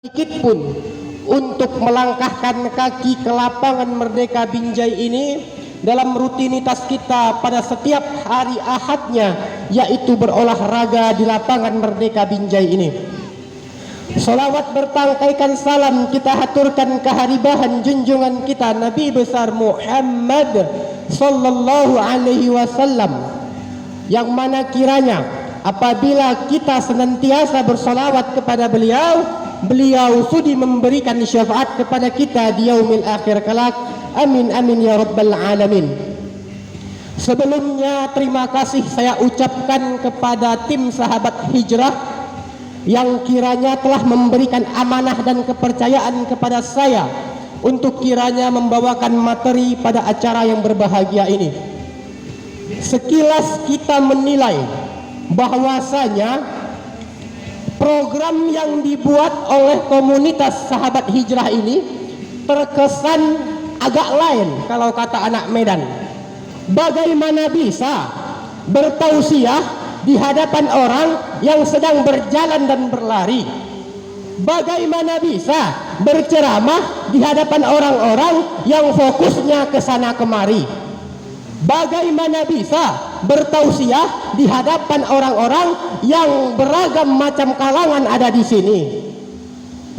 sedikit pun untuk melangkahkan kaki ke lapangan Merdeka Binjai ini dalam rutinitas kita pada setiap hari Ahadnya, yaitu berolahraga di lapangan Merdeka Binjai ini. Salawat bertangkaikan salam kita haturkan keharibahan junjungan kita Nabi besar Muhammad sallallahu alaihi wasallam, yang mana kiranya apabila kita senantiasa bersalawat kepada beliau, beliau sudi memberikan syafaat kepada kita di yaumil akhir kelak. Amin amin ya rabbal alamin. Sebelumnya terima kasih saya ucapkan kepada tim sahabat hijrah yang kiranya telah memberikan amanah dan kepercayaan kepada saya untuk kiranya membawakan materi pada acara yang berbahagia ini. Sekilas kita menilai bahwasanya program yang dibuat oleh komunitas sahabat hijrah ini terkesan agak lain kalau kata anak Medan. Bagaimana bisa bertausiah di hadapan orang yang sedang berjalan dan berlari? Bagaimana bisa berceramah di hadapan orang-orang yang fokusnya ke sana kemari? Bagaimana bisa bertausiah di hadapan orang-orang yang beragam macam kalangan ada di sini?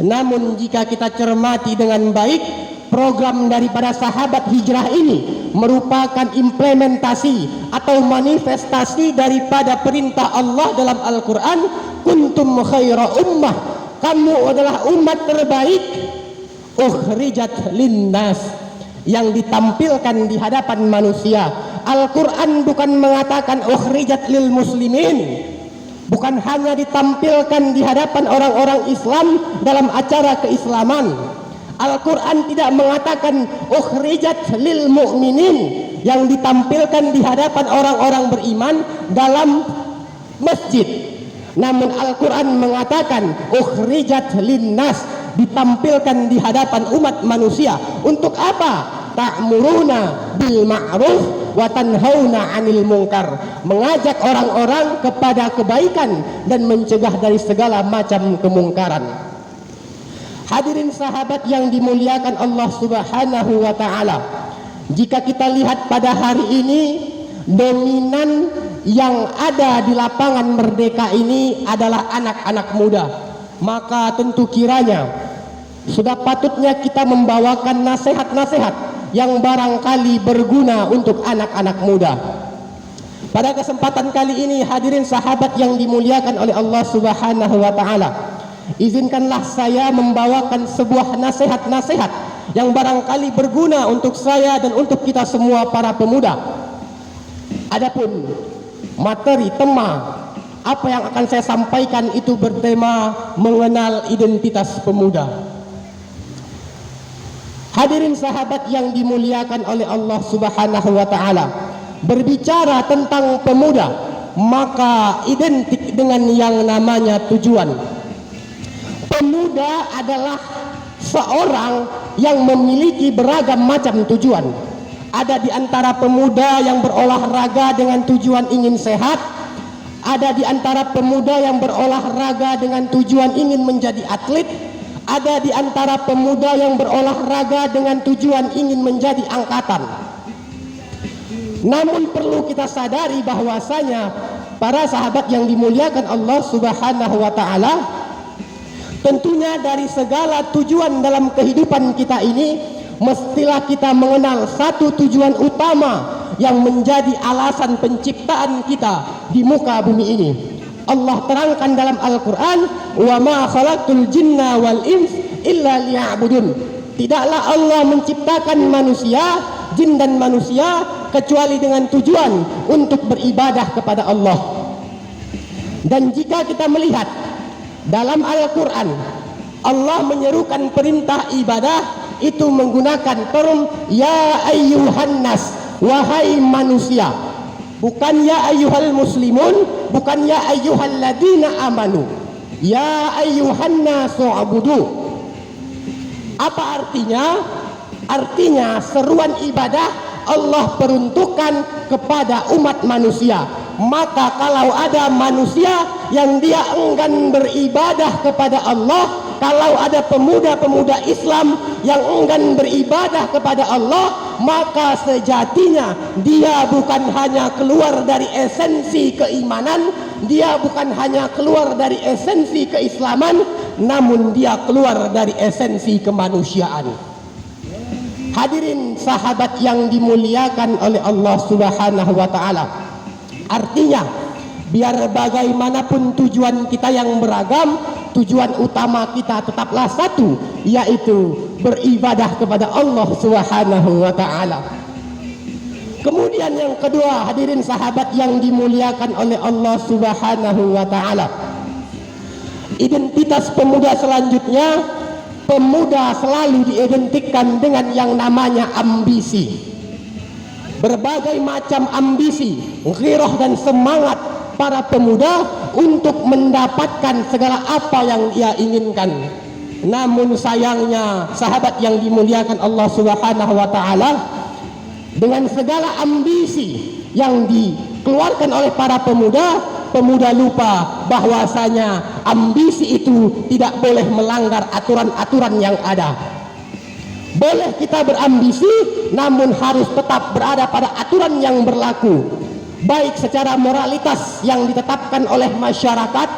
Namun jika kita cermati dengan baik, program daripada sahabat hijrah ini merupakan implementasi atau manifestasi daripada perintah Allah dalam Al-Quran, kuntum khaira ummah, kamu adalah umat terbaik, ukhrijat linnas, yang ditampilkan di hadapan manusia. Al-Quran bukan mengatakan ukhrijat lil muslimin, bukan hanya ditampilkan di hadapan orang-orang Islam dalam acara keislaman. Al-Quran tidak mengatakan ukhrijat lil mu'minin, yang ditampilkan di hadapan orang-orang beriman dalam masjid. Namun Al-Quran mengatakan ukhrijat linnas, ditampilkan di hadapan umat manusia. Untuk apa? Ta'muruna bil ma'ruf wa tanhauna 'anil munkar, mengajak orang-orang kepada kebaikan dan mencegah dari segala macam kemungkaran. Hadirin sahabat yang dimuliakan Allah Subhanahu wa taala, jika kita lihat pada hari ini, dominan yang ada di lapangan Merdeka ini adalah anak-anak muda. Maka tentu kiranya sudah patutnya kita membawakan nasihat-nasihat yang barangkali berguna untuk anak-anak muda. Pada kesempatan kali ini, hadirin sahabat yang dimuliakan oleh Allah Subhanahu wa taala, izinkanlah saya membawakan sebuah nasihat-nasihat yang barangkali berguna untuk saya dan untuk kita semua para pemuda. Adapun materi tema apa yang akan saya sampaikan itu bertema mengenal identitas pemuda. Hadirin sahabat yang dimuliakan oleh Allah Subhanahu wa taala, berbicara tentang pemuda maka identik dengan yang namanya tujuan. Pemuda adalah seorang yang memiliki beragam macam tujuan. Ada di antara pemuda yang berolahraga dengan tujuan ingin sehat, ada di antara pemuda yang berolahraga dengan tujuan ingin menjadi atlet, ada di antara pemuda yang berolahraga dengan tujuan ingin menjadi angkatan. Namun perlu kita sadari bahwasanya para sahabat yang dimuliakan Allah Subhanahu wa taala, tentunya dari segala tujuan dalam kehidupan kita ini, mestilah kita mengenal satu tujuan utama yang menjadi alasan penciptaan kita di muka bumi ini. Allah terangkan dalam Al-Quran, wa ma khalaqtul jinna wal ins illa liya'budun. Tidaklah Allah menciptakan manusia, jin dan manusia, kecuali dengan tujuan untuk beribadah kepada Allah. Dan jika kita melihat dalam Al-Quran, Allah menyerukan perintah ibadah itu menggunakan term ya ayyuhan nas, wahai manusia. Bukan ya ayyuhal muslimun, bukan ya ayyuhal ladina amanu, ya ayyuhan nasu abudu. Apa artinya? Artinya seruan ibadah Allah peruntukkan kepada umat manusia. Maka kalau ada manusia yang dia enggan beribadah kepada Allah kalau ada pemuda-pemuda Islam yang enggan beribadah kepada Allah, maka sejatinya dia bukan hanya keluar dari esensi keimanan, dia bukan hanya keluar dari esensi keislaman, namun dia keluar dari esensi kemanusiaan. Hadirin sahabat yang dimuliakan oleh Allah Subhanahu wa taala. Artinya, biar bagaimanapun tujuan kita yang beragam, tujuan utama kita tetaplah satu, yaitu beribadah kepada Allah Subhanahu wa taala. Kemudian yang kedua, hadirin sahabat yang dimuliakan oleh Allah Subhanahu wa taala. Identitas pemuda selanjutnya, pemuda selalu diidentikan dengan yang namanya ambisi. Berbagai macam ambisi, ghirah dan semangat para pemuda untuk mendapatkan segala apa yang ia inginkan. Namun sayangnya sahabat yang dimuliakan Allah Subhanahu wa taala, dengan segala ambisi yang dikeluarkan oleh para pemuda, pemuda lupa bahwasanya ambisi itu tidak boleh melanggar aturan-aturan yang ada. Boleh kita berambisi, namun harus tetap berada pada aturan yang berlaku, baik secara moralitas yang ditetapkan oleh masyarakat,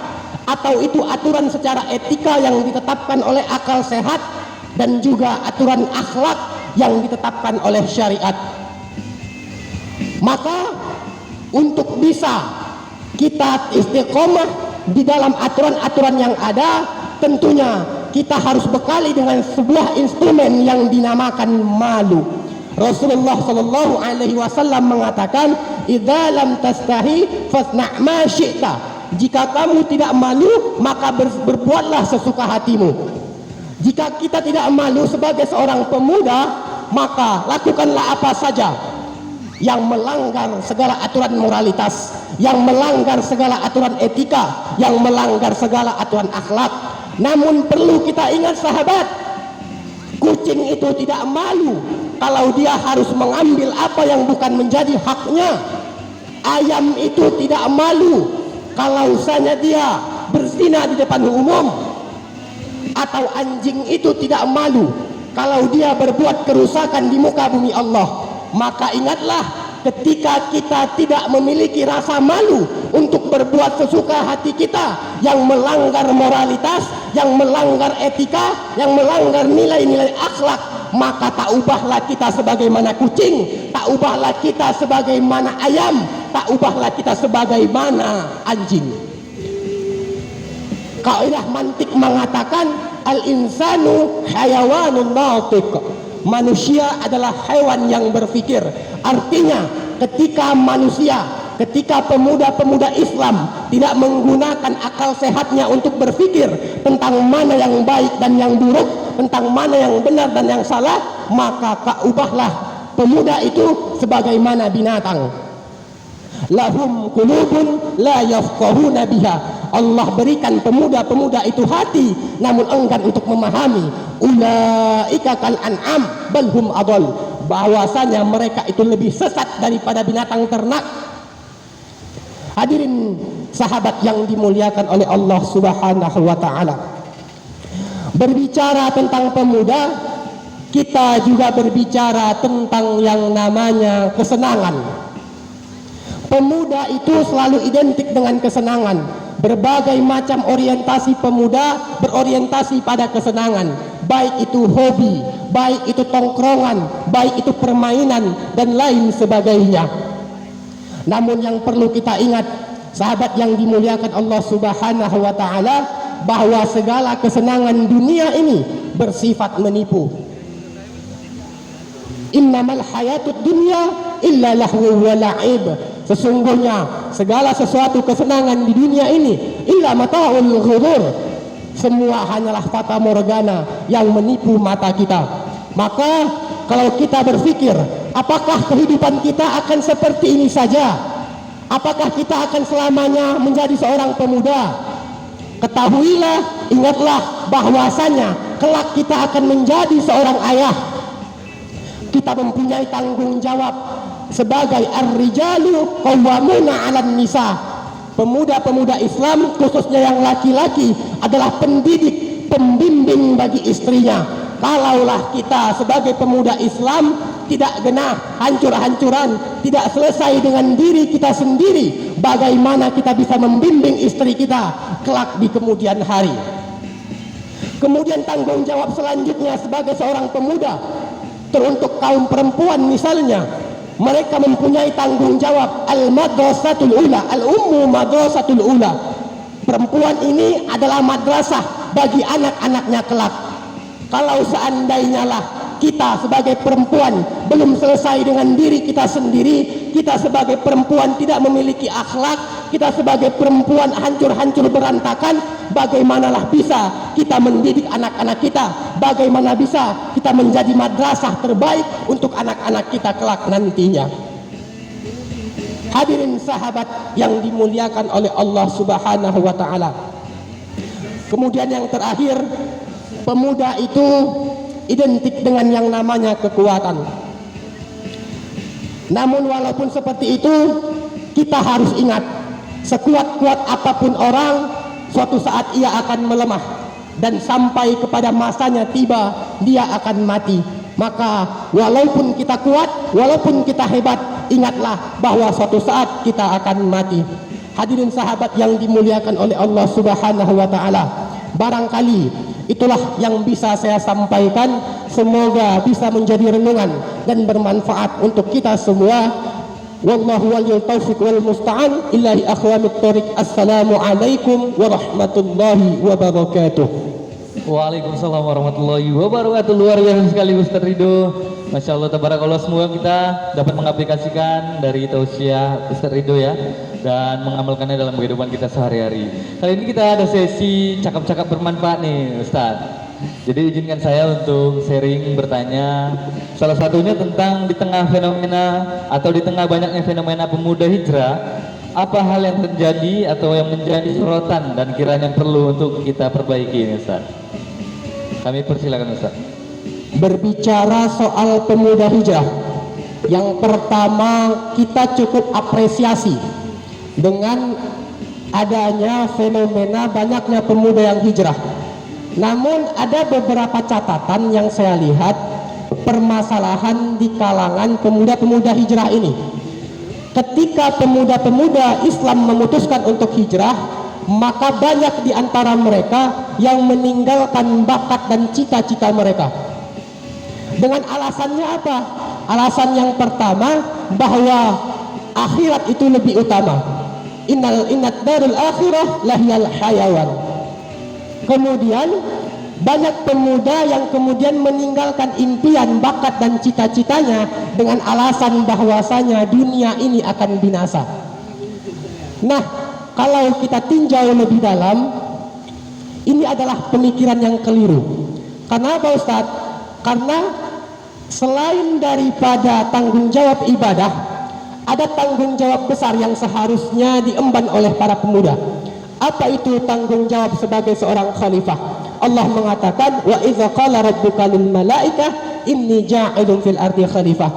atau itu aturan secara etika yang ditetapkan oleh akal sehat, dan juga aturan akhlak yang ditetapkan oleh syariat. Maka untuk bisa kita istiqomah di dalam aturan-aturan yang ada, tentunya kita harus bekali dengan sebuah instrumen yang dinamakan malu. Rasulullah sallallahu alaihi wasallam mengatakan, "Idza lam tastahi fasna' ma syi'ta." Jika kamu tidak malu, maka berbuatlah sesuka hatimu. Jika kita tidak malu sebagai seorang pemuda, maka lakukanlah apa saja yang melanggar segala aturan moralitas, yang melanggar segala aturan etika, yang melanggar segala aturan akhlak. Namun perlu kita ingat sahabat, kucing itu tidak malu kalau dia harus mengambil apa yang bukan menjadi haknya. Ayam itu tidak malu kalau misalnya dia berzina di depan umum. Atau anjing itu tidak malu kalau dia berbuat kerusakan di muka bumi Allah. Maka ingatlah, ketika kita tidak memiliki rasa malu untuk berbuat sesuka hati kita yang melanggar moralitas, yang melanggar etika, yang melanggar nilai-nilai akhlak, maka tak ubahlah kita sebagaimana kucing, tak ubahlah kita sebagaimana ayam, tak ubahlah kita sebagaimana anjing. Kaidah mantik mengatakan al-insanu hayawanun natiq. Manusia adalah hewan yang berpikir. Artinya ketika manusia, ketika pemuda-pemuda Islam tidak menggunakan akal sehatnya untuk berpikir tentang mana yang baik dan yang buruk, tentang mana yang benar dan yang salah, maka ubahlah pemuda itu sebagaimana binatang. Lahum qulubun la yafqahuna biha. Allah berikan pemuda-pemuda itu hati, namun enggan untuk memahami. Ulaika kal an'am bal hum adall. Bahwasanya mereka itu lebih sesat daripada binatang ternak. Hadirin sahabat yang dimuliakan oleh Allah Subhanahu wa taala. Berbicara tentang pemuda, kita juga berbicara tentang yang namanya kesenangan. Pemuda itu selalu identik dengan kesenangan. Berbagai macam orientasi pemuda berorientasi pada kesenangan, baik itu hobi, baik itu tongkrongan, baik itu permainan dan lain sebagainya. Namun yang perlu kita ingat, sahabat yang dimuliakan Allah Subhanahu wa taala, bahwa segala kesenangan dunia ini bersifat menipu. Innamal hayatud dunya illa lahu wa la'ib. Sesungguhnya segala sesuatu kesenangan di dunia ini illa mata'ul ghurur, semua hanyalah fata morgana yang menipu mata kita. Maka kalau kita berpikir, apakah kehidupan kita akan seperti ini saja? Apakah kita akan selamanya menjadi seorang pemuda? Ketahuilah, ingatlah bahwasanya kelak kita akan menjadi seorang ayah. Kita mempunyai tanggung jawab sebagai ar-rijalu qawwamuna 'alan nisa. Pemuda-pemuda Islam, khususnya yang laki-laki, adalah pendidik pembimbing bagi istrinya. Kalaulah kita sebagai pemuda Islam tidak genah hancur-hancuran, tidak selesai dengan diri kita sendiri, bagaimana kita bisa membimbing istri kita kelak di kemudian hari? Kemudian tanggung jawab selanjutnya sebagai seorang pemuda teruntuk kaum perempuan misalnya, mereka mempunyai tanggung jawab al-madrasatul ula, al-ummu madrasatul ula. Perempuan ini adalah madrasah bagi anak-anaknya kelak. Kalau seandainya lah kita sebagai perempuan belum selesai dengan diri kita sendiri, kita sebagai perempuan tidak memiliki akhlak, kita sebagai perempuan hancur-hancur berantakan, bagaimanalah bisa kita mendidik anak-anak kita, bagaimana bisa kita menjadi madrasah terbaik untuk anak-anak kita kelak nantinya. Hadirin sahabat yang dimuliakan oleh Allah Subhanahu wa taala. Kemudian yang terakhir, pemuda itu identik dengan yang namanya kekuatan. Namun walaupun seperti itu, kita harus ingat, sekuat-kuat apapun orang, suatu saat ia akan melemah, dan sampai kepada masanya tiba, dia akan mati. Maka walaupun kita kuat, walaupun kita hebat, ingatlah bahwa suatu saat kita akan mati. Hadirin sahabat yang dimuliakan oleh Allah Subhanahu wa taala, barangkali itulah yang bisa saya sampaikan. Semoga bisa menjadi renungan dan bermanfaat untuk kita semua. Wallahu waliyul taufiq wal musta'an. Ilahi akhwamit thoriq. Assalamualaikum warahmatullahi wabarakatuh. Waalaikumsalam warahmatullahi wabarakatuh. Luar biasa sekali Ustaz Ridho. Masya Allah, tabarakallah, semoga kita dapat mengaplikasikan dari tausiah Ustaz Ridho ya, dan mengamalkannya dalam kehidupan kita sehari-hari. Kali ini kita ada sesi cakap-cakap bermanfaat nih Ustaz. Jadi izinkan saya untuk sharing, bertanya. Salah satunya tentang di tengah fenomena atau di tengah banyaknya fenomena pemuda hijrah, apa hal yang terjadi atau yang menjadi sorotan dan kiranya perlu untuk kita perbaiki ini Ustaz? Kami persilakan Ustaz. Berbicara soal pemuda hijrah, yang pertama kita cukup apresiasi dengan adanya fenomena banyaknya pemuda yang hijrah. Namun ada beberapa catatan yang saya lihat permasalahan di kalangan pemuda-pemuda hijrah ini. Ketika pemuda-pemuda Islam memutuskan untuk hijrah, maka banyak di antara mereka yang meninggalkan bakat dan cita-cita mereka. Dengan alasannya apa? Alasan yang pertama, bahwa akhirat itu lebih utama. Innad darul akhirah lahiyal hayawan. Kemudian banyak pemuda yang kemudian meninggalkan impian, bakat dan cita-citanya dengan alasan bahwasanya dunia ini akan binasa. Nah, kalau kita tinjau lebih dalam, ini adalah pemikiran yang keliru. Kenapa Ustaz? Karena selain daripada tanggung jawab ibadah, ada tanggung jawab besar yang seharusnya diemban oleh para pemuda. Apa itu tanggung jawab sebagai seorang khalifah? Allah mengatakan, wa idza qala rabbuka lil malaikah inni ja'ilun fil ardi khalifah.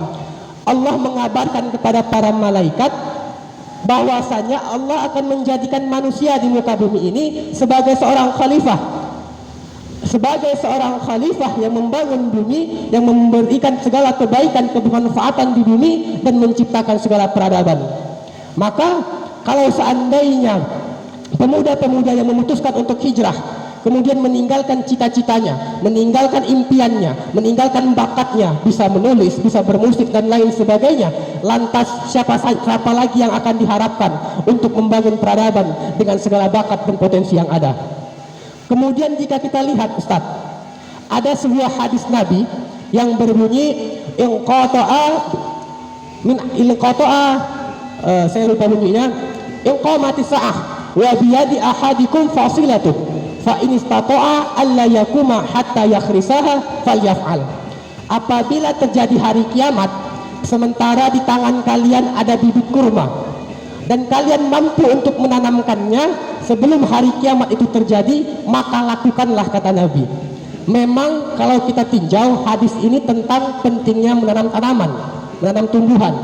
Allah mengabarkan kepada para malaikat bahwasanya Allah akan menjadikan manusia di muka bumi ini sebagai seorang khalifah. Sebagai seorang khalifah yang membangun bumi, yang memberikan segala kebaikan, kebermanfaatan di bumi dan menciptakan segala peradaban. Maka kalau seandainya pemuda-pemuda yang memutuskan untuk hijrah kemudian meninggalkan cita-citanya, meninggalkan impiannya, meninggalkan bakatnya, bisa menulis, bisa bermusik dan lain sebagainya, lantas siapa lagi yang akan diharapkan untuk membangun peradaban dengan segala bakat dan potensi yang ada? Kemudian jika kita lihat Ustaz, ada sebuah hadis Nabi yang berbunyi saya lupa bunyinya, inqamatis sa'ah wa biyadi ahadikum fasilatuh fa in istata'a alla yakuma hatta yakhrisaha falyaf'al. Apabila terjadi hari kiamat sementara di tangan kalian ada bibit kurma dan kalian mampu untuk menanamkannya sebelum hari kiamat itu terjadi, maka lakukanlah, kata Nabi. Memang kalau kita tinjau hadis ini tentang pentingnya menanam tanaman, menanam tumbuhan.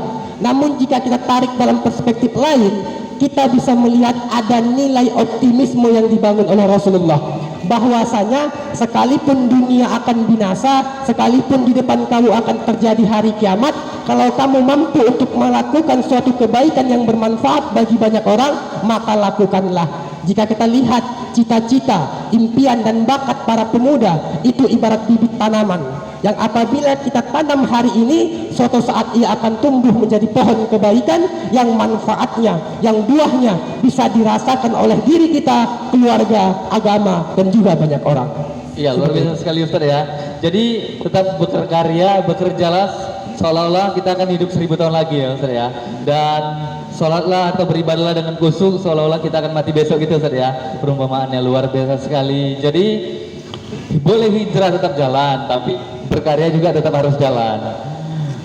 Namun jika kita tarik dalam perspektif lain, kita bisa melihat ada nilai optimisme yang dibangun oleh Rasulullah. bahwasanya sekalipun dunia akan binasa, sekalipun di depan kamu akan terjadi hari kiamat, kalau kamu mampu untuk melakukan suatu kebaikan yang bermanfaat bagi banyak orang, maka lakukanlah. Jika kita lihat cita-cita, impian dan bakat para pemuda, itu ibarat bibit tanaman yang apabila kita tanam hari ini, suatu saat ia akan tumbuh menjadi pohon kebaikan yang manfaatnya, yang buahnya bisa dirasakan oleh diri kita, keluarga, agama, dan juga banyak orang. Iya, luar biasa sekali Ustaz ya. Jadi tetap berkarya, bekerjalah seolah-olah kita akan hidup 1000 tahun lagi ya Ustaz ya. Dan sholatlah atau beribadahlah dengan khusyuk seolah-olah kita akan mati besok gitu Ustaz ya. Perumpamaannya luar biasa sekali. Jadi boleh hijrah tetap jalan, tapi berkarya juga tetap harus jalan.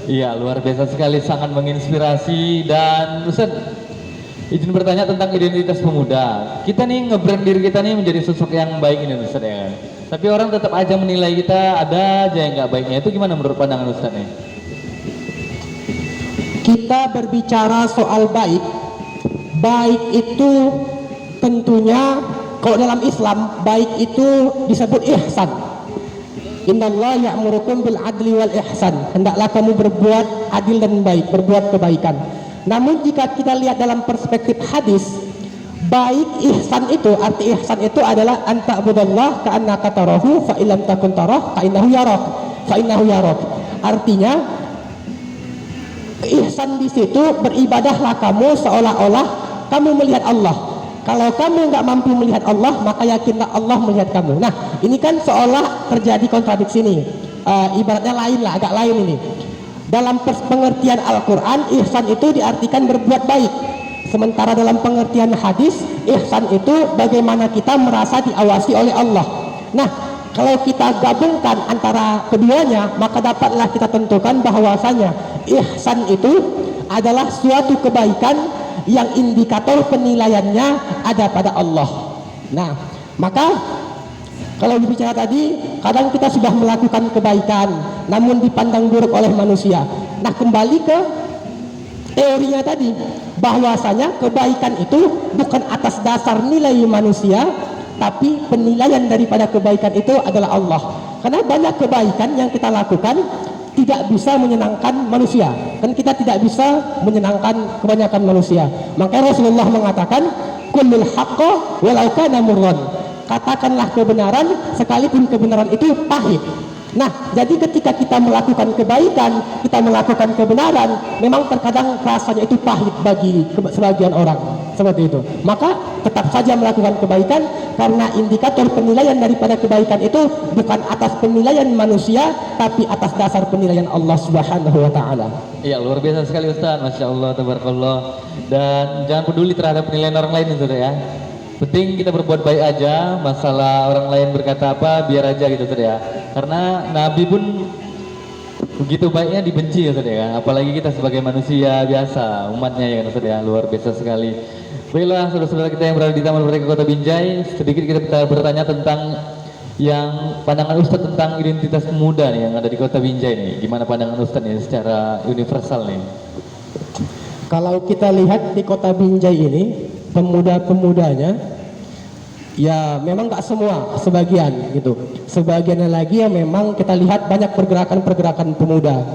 Iya, luar biasa sekali, sangat menginspirasi. Dan Ustaz, izin bertanya tentang identitas pemuda. Kita nih nge-brand diri kita nih menjadi sosok yang baik ini Ustaz ya kan. Tapi orang tetap aja menilai kita ada aja yang nggak baiknya. Itu gimana menurut pandangan Ustaz nih? Kita berbicara soal baik, baik itu tentunya kalau dalam Islam baik itu disebut ihsan. Innallaha ya'murukum bil adli wal ihsan. Hendaklah kamu berbuat adil dan baik, berbuat kebaikan. Namun jika kita lihat dalam perspektif hadis, baik ihsan itu, arti ihsan itu adalah anta'budallah ka'annaka tarahu fa illam takun tarah fa innahu yarak. Fa innahu yarak. Artinya ihsan di situ beribadahlah kamu seolah-olah kamu melihat Allah. Kalau kamu nggak mampu melihat Allah, maka yakinlah Allah melihat kamu. Nah, ini kan seolah terjadi kontradiksi nih. Ibaratnya lain lah, agak lain ini. Dalam pengertian Al-Quran, ihsan itu diartikan berbuat baik. Sementara dalam pengertian hadis, ihsan itu bagaimana kita merasa diawasi oleh Allah. Nah, kalau kita gabungkan antara keduanya, maka dapatlah kita tentukan bahwasanya ihsan itu adalah suatu kebaikan yang indikator penilaiannya ada pada Allah. Nah, maka kalau berbicara tadi, kadang kita sudah melakukan kebaikan namun dipandang buruk oleh manusia. Nah, kembali ke teorinya tadi, bahwasanya kebaikan itu bukan atas dasar nilai manusia, tapi penilaian daripada kebaikan itu adalah Allah. Karena banyak kebaikan yang kita lakukan tidak bisa menyenangkan manusia, dan kita tidak bisa menyenangkan kebanyakan manusia. Makanya Rasulullah mengatakan, kullul haqqo walau kana murran. Katakanlah kebenaran sekalipun kebenaran itu pahit. Nah, jadi ketika kita melakukan kebaikan, kita melakukan kebenaran, memang terkadang rasanya itu pahit bagi sebagian orang, seperti itu. Maka tetap saja melakukan kebaikan, karena indikator penilaian daripada kebaikan itu bukan atas penilaian manusia, tapi atas dasar penilaian Allah Subhanahu wa taala. Iya, luar biasa sekali Ustaz. Masya Allah, tabarakallah. Dan jangan peduli terhadap penilaian orang lain Ustaz ya. Penting kita berbuat baik aja. Masalah orang lain berkata apa, biar aja gitu Ustaz ya. Karena Nabi pun begitu baiknya dibenci ya Ustaz ya. Apalagi kita sebagai manusia biasa, umatnya ya Ustaz ya. Luar biasa sekali. Baiklah saudara-saudara kita yang berada di Taman Merdeka Kota Binjai, sedikit kita bertanya tentang yang pandangan Ustaz tentang identitas pemuda nih yang ada di Kota Binjai nih. Gimana pandangan Ustaz nih secara universal nih? Kalau kita lihat di Kota Binjai ini, pemuda-pemudanya ya memang nggak semua, sebagian gitu. Sebagiannya lagi ya memang kita lihat banyak pergerakan-pergerakan pemuda.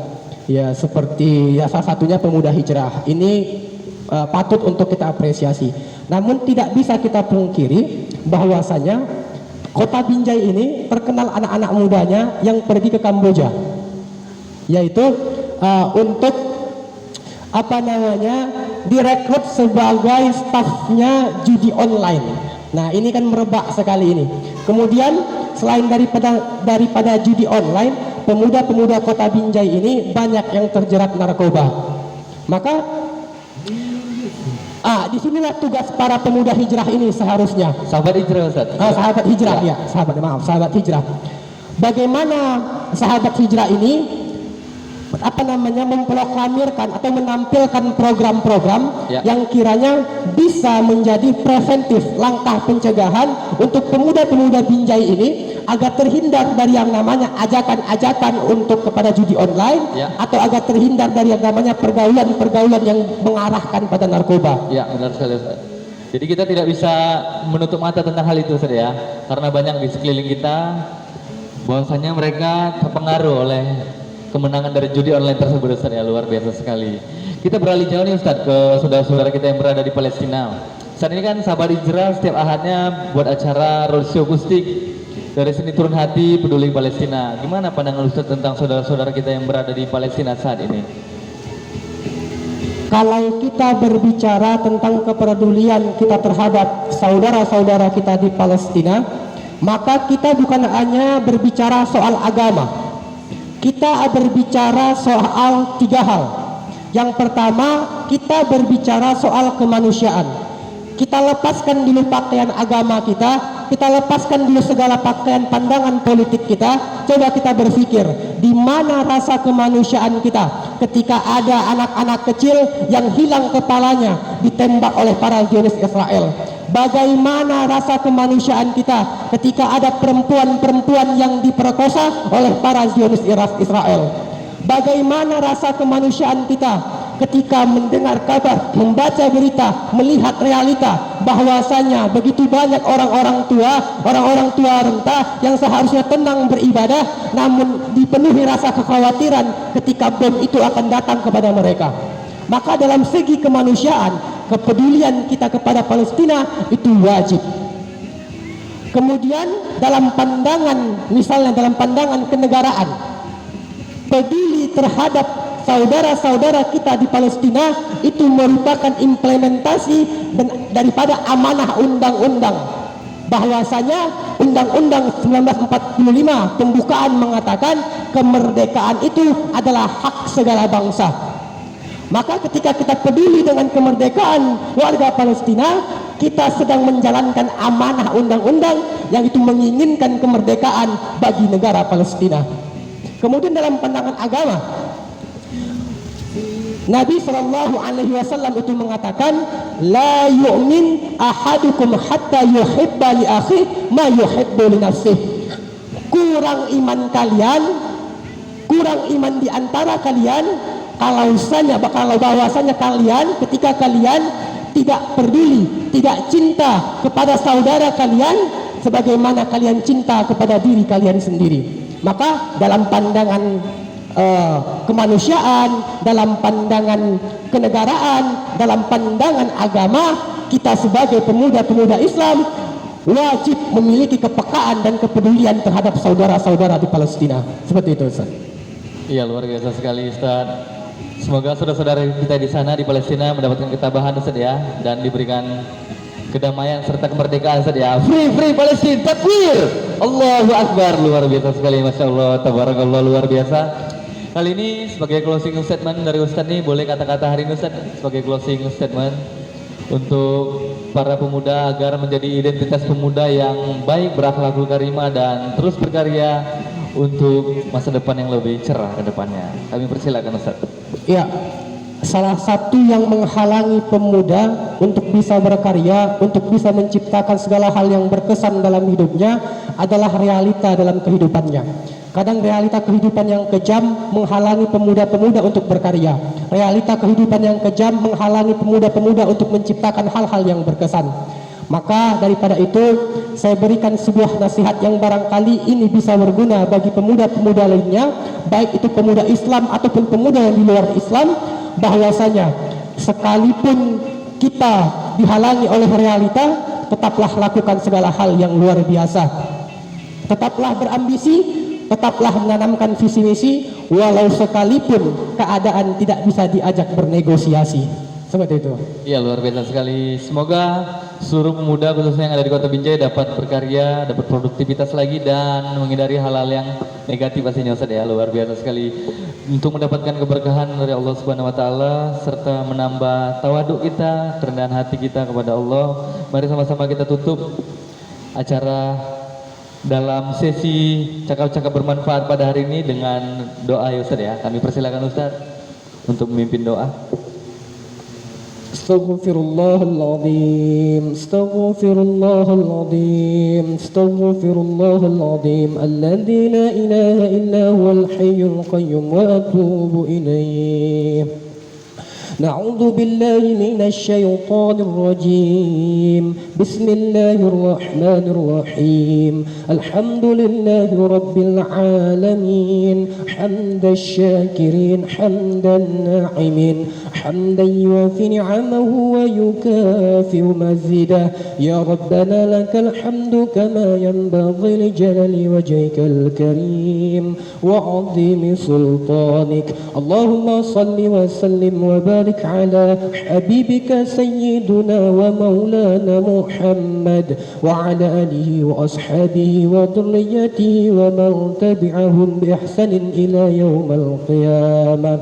Ya seperti ya salah satunya pemuda hijrah. Ini patut untuk kita apresiasi. Namun tidak bisa kita pungkiri bahwasanya Kota Binjai ini terkenal anak-anak mudanya yang pergi ke Kamboja, yaitu untuk direkrut sebagai stafnya judi online. Nah, ini kan merebak sekali ini. Kemudian selain daripada judi online, pemuda-pemuda Kota Binjai ini banyak yang terjerat narkoba. Maka disinilah tugas para pemuda hijrah ini seharusnya. Sahabat hijrah Ustaz. Sahabat hijrah ya, sahabat hijrah. Bagaimana sahabat hijrah ini memproklamirkan atau menampilkan program-program yang kiranya bisa menjadi preventif, langkah pencegahan untuk pemuda-pemuda Binjai ini agar terhindar dari yang namanya ajakan-ajakan untuk kepada judi online atau agar terhindar dari yang namanya pergaulan-pergaulan yang mengarahkan pada narkoba. Ya, benar sekali Ustaz. Jadi kita tidak bisa menutup mata tentang hal itu Ustaz ya, karena banyak di sekeliling kita bahwasanya mereka terpengaruh oleh kemenangan dari judi online tersebut Ustaz ya, luar biasa sekali. Kita beralih jauh nih Ustaz ke saudara-saudara kita yang berada di Palestina. Saat ini kan sahabat hijrah setiap ahadnya buat acara roadshow akustik dari seni turun hati peduli Palestina. Gimana pandangan Ustaz tentang saudara-saudara kita yang berada di Palestina saat ini? Kalau kita berbicara tentang kepedulian kita terhadap saudara-saudara kita di Palestina, maka kita bukan hanya berbicara soal agama. Kita berbicara soal 3 hal. Yang pertama, kita berbicara soal kemanusiaan. Kita lepaskan dulu pakaian agama kita lepaskan dulu segala pakaian pandangan politik kita. Coba kita berpikir, di mana rasa kemanusiaan kita ketika ada anak-anak kecil yang hilang kepalanya ditembak oleh para Zionis Israel? Bagaimana rasa kemanusiaan kita ketika ada perempuan-perempuan yang diperkosa oleh para Zionis Israel? Bagaimana rasa kemanusiaan kita ketika mendengar kabar, membaca berita, melihat realita bahwasanya begitu banyak orang-orang tua renta yang seharusnya tenang beribadah namun dipenuhi rasa kekhawatiran ketika bom itu akan datang kepada mereka. Maka dalam segi kemanusiaan, kepedulian kita kepada Palestina itu wajib. Kemudian dalam pandangan, misalnya dalam pandangan kenegaraan, peduli terhadap saudara-saudara kita di Palestina itu merupakan implementasi daripada amanah undang-undang. Bahwasanya Undang-Undang 1945 pembukaan mengatakan kemerdekaan itu adalah hak segala bangsa. Maka ketika kita peduli dengan kemerdekaan warga Palestina, kita sedang menjalankan amanah undang-undang yang itu menginginkan kemerdekaan bagi negara Palestina. Kemudian dalam pandangan agama, Nabi SAW itu mengatakan, la yu'min ahadukum hatta yuhibba li akhi ma yuhibbu li nafsih. Kurang iman di antara kalian kalau bahwasanya kalian ketika kalian tidak peduli, tidak cinta kepada saudara kalian sebagaimana kalian cinta kepada diri kalian sendiri. Maka dalam pandangan kemanusiaan, dalam pandangan kenegaraan, dalam pandangan agama, kita sebagai pemuda-pemuda Islam wajib memiliki kepekaan dan kepedulian terhadap saudara-saudara di Palestina. Seperti itu Ustaz. Iya, luar biasa sekali Ustaz. Semoga saudara-saudara kita di sana di Palestina mendapatkan ketabahan Ustaz ya, dan diberikan kedamaian serta kemerdekaan Ustaz ya. Free Palestina, takbir, Allahu Akbar. Luar biasa sekali, Masya Allah, tabarakallah, luar biasa. Kali ini sebagai closing statement dari Ustaz nih, boleh kata-kata hari ini Ustaz sebagai closing statement untuk para pemuda agar menjadi identitas pemuda yang baik, berakhlakul karimah dan terus berkarya untuk masa depan yang lebih cerah ke depannya. Kami persilakan Ustaz. Ya, salah satu yang menghalangi pemuda untuk bisa berkarya, untuk bisa menciptakan segala hal yang berkesan dalam hidupnya adalah realita dalam kehidupannya. Kadang realita kehidupan yang kejam menghalangi pemuda-pemuda untuk berkarya. Realita kehidupan yang kejam menghalangi pemuda-pemuda untuk menciptakan hal-hal yang berkesan. Maka daripada itu, saya berikan sebuah nasihat yang barangkali ini bisa berguna bagi pemuda-pemuda lainnya, baik itu pemuda Islam ataupun pemuda yang di luar Islam, bahwasanya sekalipun kita dihalangi oleh realita, tetaplah lakukan segala hal yang luar biasa. Tetaplah berambisi, tetaplah menanamkan visi misi, walau sekalipun keadaan tidak bisa diajak bernegosiasi. Seperti itu. Iya, luar biasa sekali. Semoga seluruh pemuda khususnya yang ada di Kota Binjai dapat berkarya, dapat produktivitas lagi dan menghindari hal-hal yang negatif pastinya Ustaz ya. Luar biasa sekali untuk mendapatkan keberkahan dari Allah Subhanahu wa taala serta menambah tawaduk kita, kerendahan hati kita kepada Allah. Mari sama-sama kita tutup acara dalam sesi cakap-cakap bermanfaat pada hari ini dengan doa ya Ustaz ya. Kami persilakan Ustaz untuk memimpin doa. Astaghfirullahaladzim, astaghfirullahaladzim, astaghfirullahaladzim, alladzi la ilaha illa huwal hayyul qayyum wa atubu ilaih. نعوذ بالله من الشيطان الرجيم بسم الله الرحمن الرحيم الحمد لله رب العالمين حمد الشاكرين حمد الناعمين حمدا يوافي نعمه ويكافئ مزيده يا ربنا لك الحمد كما ينبغي لجلال وجهك الكريم وعظيم سلطانك اللهم صل وسلم وبارك على حبيبك سيدنا ومولانا محمد وعلى آله وأصحابه وذريته ومن تبعهم بإحسان إلى يوم القيامة.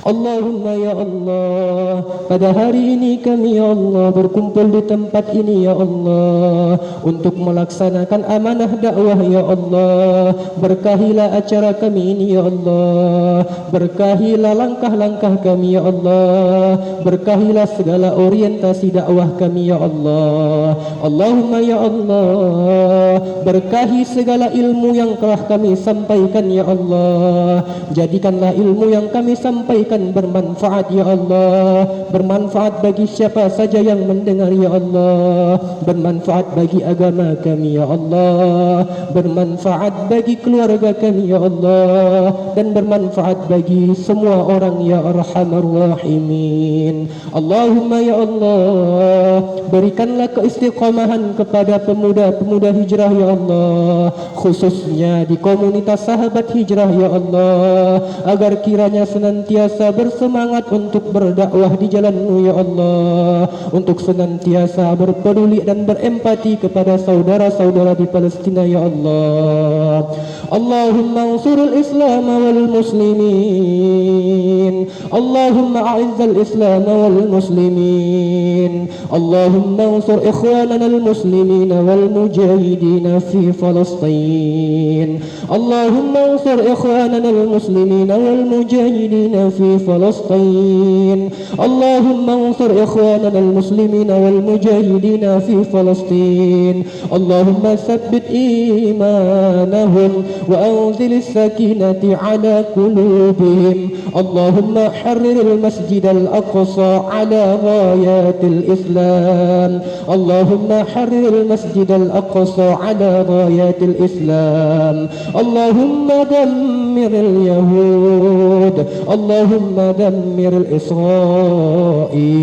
Allahumma ya Allah, pada hari ini kami ya Allah berkumpul di tempat ini ya Allah untuk melaksanakan amanah dakwah ya Allah. Berkahilah acara kami ini ya Allah, berkahilah langkah-langkah kami ya Allah, berkahilah segala orientasi dakwah kami ya Allah. Allahumma ya Allah, berkahi segala ilmu yang telah kami sampaikan ya Allah. Jadikanlah ilmu yang kami sampaikan bermanfaat ya Allah, bermanfaat bagi siapa saja yang mendengar ya Allah, bermanfaat bagi agama kami ya Allah, bermanfaat bagi keluarga kami ya Allah, dan bermanfaat bagi semua orang ya Arhamar Rahimin. Allahumma ya Allah, berikanlah keistiqomahan kepada pemuda-pemuda hijrah ya Allah, khususnya di komunitas sahabat hijrah ya Allah, agar kiranya senantiasa bersemangat untuk berdakwah di jalan-Mu ya Allah, untuk senantiasa berpeduli dan berempati kepada saudara-saudara di Palestina ya Allah. Allahumma ansurul Islam wal muslimin, Allahumma a'izzal Islam wal muslimin, Allahumma ansur ikhwanana al muslimin wal mujahidin fi Palestin, Allahumma ansur ikhwanana al muslimin wal mujahidin في فلسطين اللهم انصر إخواننا المسلمين والمجاهدين في فلسطين اللهم ثبت إيمانهم وأنزل السكينة على قلوبهم اللهم حرر المسجد الأقصى على رايات الإسلام اللهم حرر المسجد الأقصى على رايات الإسلام اللهم دمر اليهود اللهم دمر الإسرائيل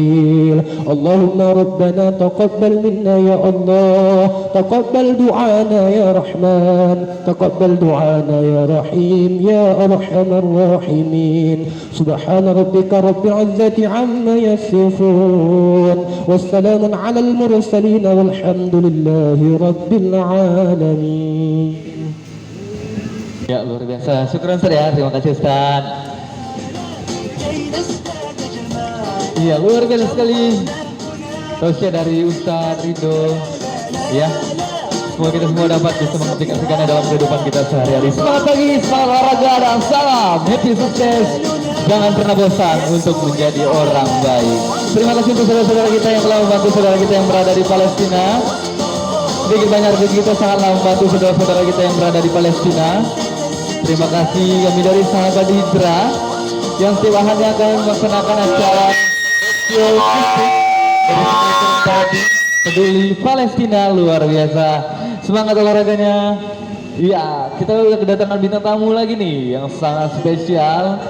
اللهم ربنا تقبل منا يا الله تقبل دعانا يا رحمن تقبل دعانا يا رحيم يا أرحم الراحمين سبحان ربك رب العزة عما يصفون والسلام على المرسلين والحمد لله رب العالمين. Ya luar biasa, syukuran Ustaz ya, terima kasih Ustaz. Iya luar biasa sekali tausiah dari Ustaz Ridho ya. Semoga kita semua dapat bisa mengaplikasikannya dalam kehidupan kita sehari-hari. Semangat pagi, semangat olahraga dan salam happy sukses. Jangan pernah bosan untuk menjadi orang baik. Terima kasih untuk saudara-saudara kita yang telah membantu saudara kita yang berada di Palestina. Sedikit banyak rezeki kita sangatlah membantu saudara-saudara kita yang berada di Palestina. Terima kasih kami dari sahabat Hijrah yang setiap harinya akan melaksanakan acara peduli Palestina luar biasa. Semangat olahraganya. Ya, kita udah kedatangan bintang tamu lagi nih yang sangat spesial.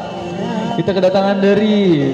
Kita kedatangan dari